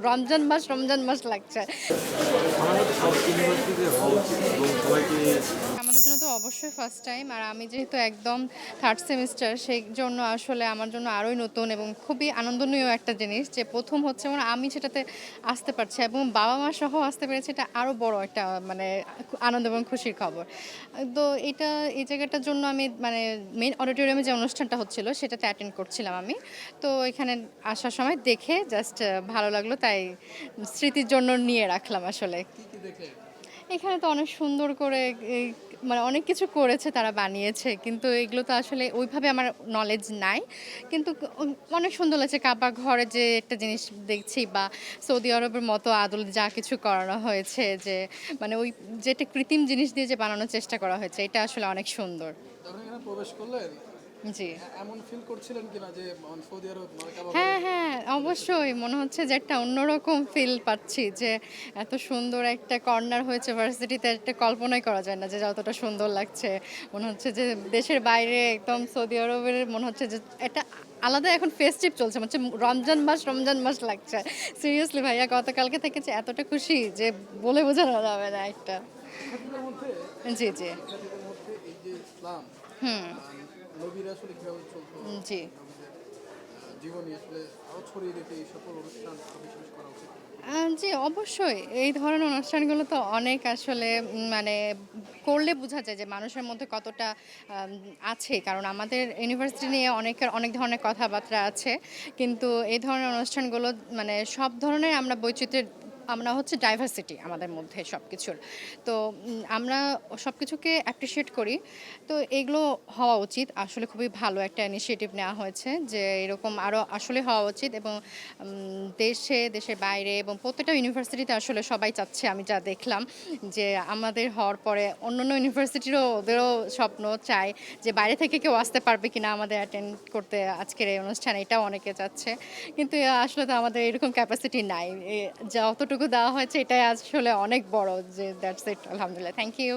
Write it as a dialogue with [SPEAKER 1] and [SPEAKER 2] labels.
[SPEAKER 1] রমজান মাস লাগছে।
[SPEAKER 2] আমার মতে সব ইউনিভার্সিটিতে হওয়া উচিত এবং সবাইকে
[SPEAKER 1] আমাদের জন্য তো অবশ্যই ফার্স্ট টাইম। আর আমি যেহেতু একদম 3rd সেমিস্টার, সেইজন্য আসলে আমার জন্য আরোই নতুন এবং খুবই আনন্দনীয় একটা জিনিস যে ১ম হচ্ছে মানে আমি সেটাতে আসতে পারছি এবং বাবা-মা সহ আসতে পেরেছি, এটা আরো বড় একটা মানে আনন্দ এবং খুশির খবর। তো এই জায়গাটার জন্য আমি মানে মেইন অডিটোরিয়ামে যে অনুষ্ঠানটা হচ্ছিল সেটাতে অ্যাটেন্ড করছিলাম আমি। তো এখানে আসার সময় দেখে জাস্ট ভালো লাগলো, তাই স্মৃতির জন্য নিয়ে রাখলাম আসলে।
[SPEAKER 3] কি, কি দেখলেন?
[SPEAKER 1] এখানে তো অনেক সুন্দর করে এই মানে অনেক কিছু করেছে তারা বানিয়েছে। কিন্তু এগুলো তো আসলে ওইভাবে আমার নলেজ নাই। কিন্তু অনেক সুন্দর লাগছে। কাবা ঘরে যে একটা জিনিস দেখছি বা সৌদি আরবের মতো আদলে যা কিছু করানো হয়েছে যে মানে ওই যেটা কৃত্রিম জিনিস দিয়ে যে বানানোর চেষ্টা করা হয়েছে এটা আসলে অনেক সুন্দর।
[SPEAKER 3] যখন এখানে প্রবেশ করলেন,
[SPEAKER 1] জি।
[SPEAKER 3] এমন ফিল করছিলেন কিনা যে সৌদি আরব মানে কাবা ঘরে
[SPEAKER 1] হ্যাঁ, হ্যাঁ,
[SPEAKER 3] চলে এসেছেন?
[SPEAKER 1] অবশ্যই মনে হচ্ছে যে একটা অন্যরকম ফিল পাচ্ছি যে এত সুন্দর একটা কর্নার হয়েছে ভার্সিটিতে, একটা কল্পনাই করা যায় না যে যতটা সুন্দর লাগছে। মনে হচ্ছে যে দেশের বাইরে একদম সৌদি আরবের মনে হচ্ছে যে একটা আলাদা এখন ফেস্টিভ চলছে। মনে হচ্ছে রমজান মাস লাগছে। সিরিয়াসলি ভাইয়া গতকালকে থেকে যে এতটা খুশি যে বলে বোঝানো যাবে না একটা।
[SPEAKER 3] শিক্ষার্থীদের মধ্যে
[SPEAKER 1] জি, জি।
[SPEAKER 3] শিক্ষার্থীদের মধ্যে এই যে ইসলাম,
[SPEAKER 1] হুম,
[SPEAKER 3] নবীরা আসলে কিভাবে চলতো,
[SPEAKER 1] জি।
[SPEAKER 3] নবীদের জীবনী আসলে আরো ছড়িয়ে দিতে এই সকল অনুষ্ঠান আরো বেশি বেশি করা উচিত।
[SPEAKER 1] জি, অবশ্যই। এই ধরনের অনুষ্ঠানগুলো তো অনেক আসলে মানে করলে বোঝা যায় যে মানুষের মধ্যে কতটা আম আছে। কারণ আমাদের ইউনিভার্সিটি নিয়ে অনেকের অনেক ধরনের কথাবার্তা আছে। কিন্তু এই ধরনের অনুষ্ঠানগুলো মানে সব ধরনের আমরা হচ্ছে ডাইভার্সিটি আমাদের মধ্যে সবকিছুর। তো আমরা সবকিছুকে অ্যাপ্রিশিয়েট করি। তো এগুলো হওয়া উচিত। আসলে খুবই ভালো একটা ইনিশিয়েটিভ নেওয়া হয়েছে যে এরকম আরো আসলে হওয়া উচিত এবং দেশের বাইরে এবং প্রত্যেকটা ইউনিভার্সিটিতে আসলে সবাই চাচ্ছে, আমি যা দেখলাম যে আমাদের হওয়ার পরে অন্যান্য ইউনিভার্সিটিরও ওদেরও স্বপ্ন চায় যে বাইরে থেকে কেউ আসতে পারবে কিনা আমাদের অ্যাটেন্ড করতে আজকের এই অনুষ্ঠানে, এটাও অনেকে চাচ্ছে। কিন্তু আসলে তো আমাদের এরকম ক্যাপাসিটি নাই। যতটুকু দেওয়া হয়েছে এটাই আসলে অনেক বড় যে দ্যাটস ইট। আলহামদুলিল্লাহ। Thank you.